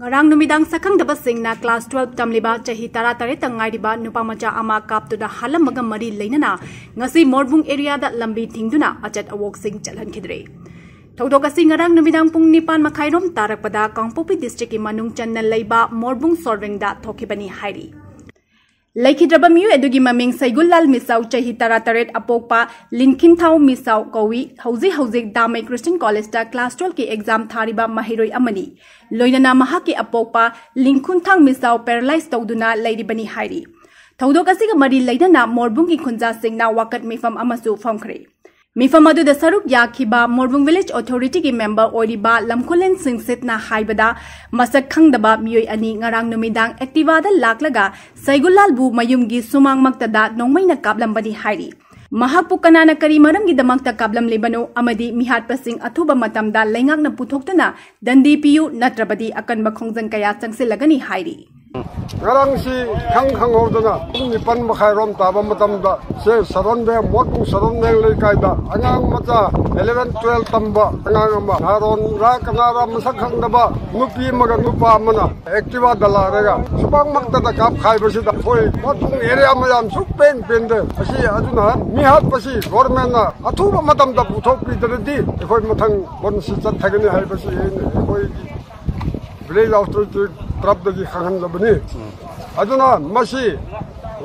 Ngarang numidang sakang dabasingna class 12 tamliba chahi tara tare tangairiba nupamacha ama kaptuda halamaga mari leinana ngasi morbung area da lambi thingduna achat awok sing chalhankhidre thogdokasi ngarang numidang pung nipan makhairom tarakpada Kangpopi district manung channa leiba morbung solving da thokibani hairi Laikhidraba miyu edugi maming Saigullal Misau chahi tara taret apokpa Linkin Thau Misau Kowi hauzi Damai Christian College da class 12 ki exam thariba mahiroi amani loinana mahaki apokpa Linkin Thau Misau paralyzed tawduna lairibani hairi thawdok asiga mari lainana morbung ki khunja singna wakat mifam amasu famkhre Mifam adu da saruk yakhiba Morbung Village Authority ki member oiriba Lamkhulen Singsit na haibada masak khangdaba miyoi ani ngarang numidang activa da laklaga Saigullal bu mayumgi sumang maktada nongmaina kablambani hairi Mahakpu kanana kari maramgi damakta kablam lebano amadi mihat pasing athuba matamda laingakna puthokduna dandi piyu natrabadi akan bakhongjang kaya changsilagani hairi Ngarang si khang hodana nipan makhairom taba matamda se saronbe motung saronbe leikaida angang macha 11 12 tamba angang ama haron ra kanara masak khangdaba nupi maga nupa mana activa dala rega subang makta da kap khai basida khoi motung area mayam supeng pende asi aduna mi hat pasi government na athuba matamda puthok pidredi khoi mathang bon si chat thagani hai basi khoi village authority trapdagi khangan labani aduna masi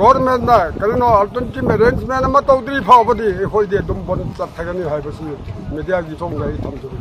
government na kalino alternative arrangement ma tawdri phawbadi khoi de dum bon chat thagani hai basi media gi thong gai thamjuru